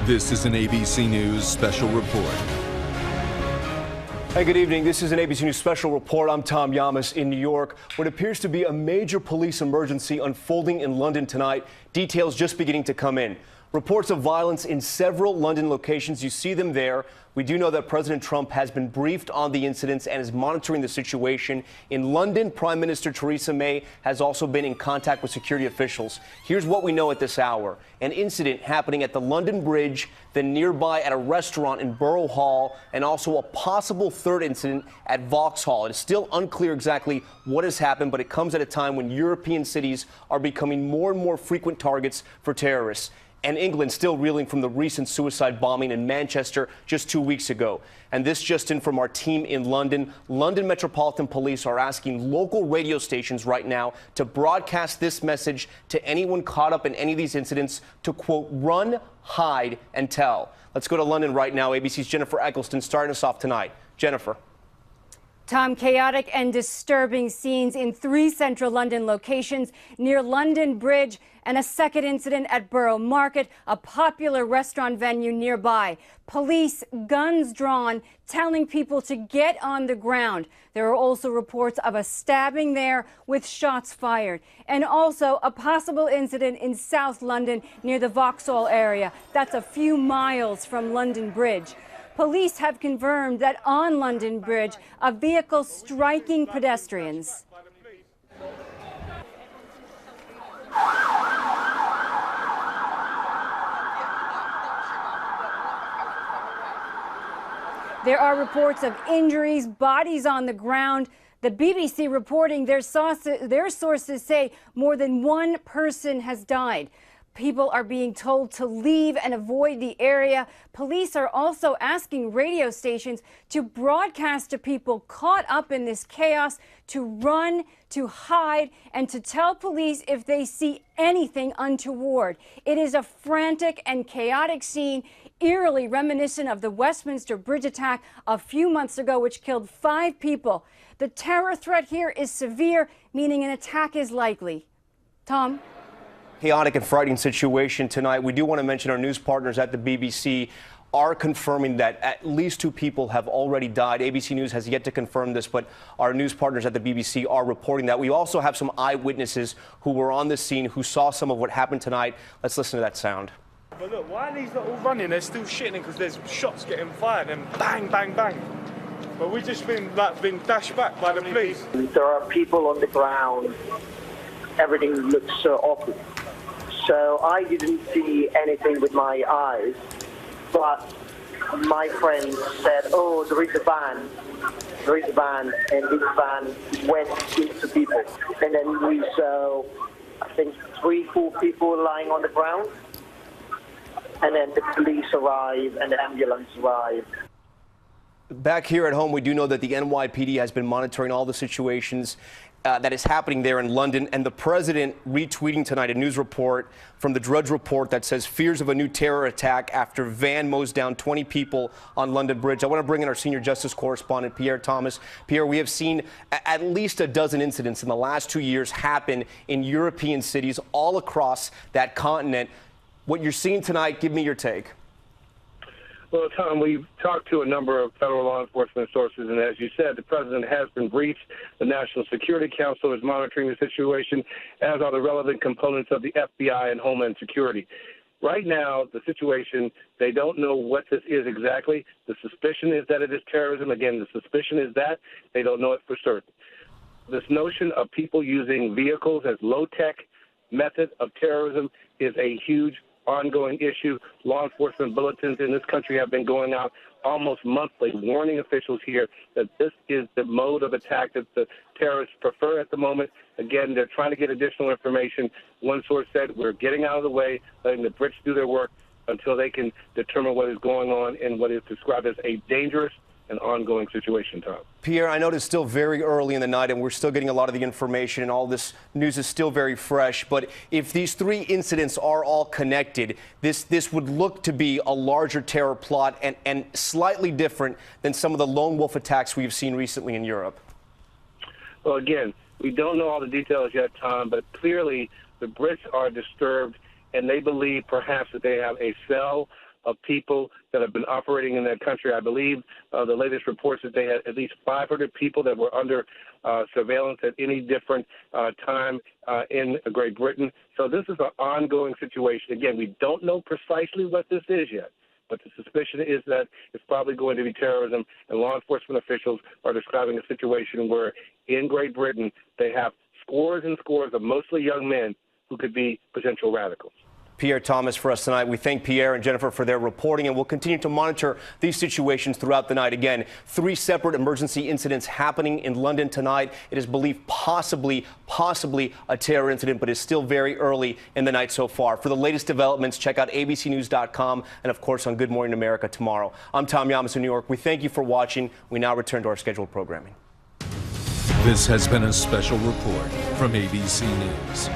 This is an ABC News special report. Hey, good evening. This is an ABC News special report. I'm Tom Yamas in New York. What appears to be a major police emergency unfolding in London tonight. Details just beginning to come in. Reports of violence in several London locations. You see them there. We do know that President Trump has been briefed on the incidents and is monitoring the situation. In London, Prime Minister Theresa May has also been in contact with security officials. Here's what we know at this hour. An incident happening at the London Bridge, then nearby at a restaurant in Borough Hall, and also a possible third incident at Vauxhall. It is still unclear exactly what has happened, but it comes at a time when European cities are becoming more and more frequent targets for terrorists. And England still reeling from the recent suicide bombing in Manchester just 2 weeks ago. And this just in from our team in London. London Metropolitan Police are asking local radio stations right now to broadcast this message to anyone caught up in any of these incidents to, quote, run, hide, and tell. Let's go to London right now. ABC's Jennifer Eccleston starting us off tonight. Jennifer. Tom, chaotic and disturbing scenes in 3 central London locations near London Bridge and a second incident at Borough Market, a popular restaurant venue nearby. Police, guns drawn, telling people to get on the ground. There are also reports of a stabbing there with shots fired. And also a possible incident in South London near the Vauxhall area. That's a few miles from London Bridge. Police have confirmed that on London Bridge, a vehicle striking pedestrians. There are reports of injuries, bodies on the ground. The BBC reporting their sources say more than one person has died. People are being told to leave and avoid the area. Police are also asking radio stations to broadcast to people caught up in this chaos to run, to hide, and to tell police if they see anything untoward. It is a frantic and chaotic scene, eerily reminiscent of the Westminster Bridge attack a few months ago, which killed 5 people. The terror threat here is severe, meaning an attack is likely. Tom? Chaotic and frightening situation tonight. We do want to mention our news partners at the BBC are confirming that at least 2 people have already died. ABC News has yet to confirm this, but our news partners at the BBC are reporting that. We also have some eyewitnesses who were on the scene who saw some of what happened tonight. Let's listen to that sound. But look, why are these not all running? They're still shitting because there's shots getting fired and bang, bang, bang. But we've just been dashed back by the police. There are people on the ground. Everything looks so awful. So I didn't see anything with my eyes, but my friend said, oh, there is a van, and this van went into people. And then we saw, I think, 3-4 people lying on the ground, and then the police arrived and the ambulance arrived. Back here at home, we do know that the NYPD has been monitoring all the situations that is happening there in London, and the president retweeting tonight a news report from the Drudge Report that says fears of a new terror attack after van mows down 20 people on London Bridge. I want to bring in our senior justice correspondent, Pierre Thomas. Pierre, we have seen at least a dozen incidents in the last 2 years happen in European cities all across that continent. What you're seeing tonight, give me your take. Well, Tom, we've talked to a number of federal law enforcement sources, and as you said, the president has been briefed. The National Security Council is monitoring the situation, as are the relevant components of the FBI and Homeland Security. Right now, the situation, they don't know what this is exactly. The suspicion is that it is terrorism. Again, the suspicion is that. They don't know it for certain. This notion of people using vehicles as low-tech method of terrorism is a huge ongoing issue. Law enforcement bulletins in this country have been going out almost monthly, warning officials here that this is the mode of attack that the terrorists prefer at the moment. Again, they're trying to get additional information. One source said, we're getting out of the way, letting the Brits do their work until they can determine what is going on in what is described as a dangerous and ongoing situation, Tom. Pierre, I know it's still very early in the night and we're still getting a lot of the information and all this news is still very fresh. But if these 3 incidents are all connected, this would look to be a larger terror plot and slightly different than some of the lone wolf attacks we've seen recently in Europe. Well, again, we don't know all the details yet, Tom, but clearly the Brits are disturbed and they believe perhaps that they have a cell of people that have been operating in that country. I believe the latest reports that they had at least 500 people that were under surveillance at any different time in Great Britain. So this is an ongoing situation. Again, we don't know precisely what this is yet, but the suspicion is that it's probably going to be terrorism, and law enforcement officials are describing a situation where in Great Britain they have scores and scores of mostly young men who could be potential radicals. Pierre Thomas for us tonight. We thank Pierre and Jennifer for their reporting, and we'll continue to monitor these situations throughout the night. Again, 3 separate emergency incidents happening in London tonight. It is believed possibly a terror incident, but it's still very early in the night so far. For the latest developments, check out abcnews.com and, of course, on Good Morning America tomorrow. I'm Tom Yamas in New York. We thank you for watching. We now return to our scheduled programming. This has been a special report from ABC News.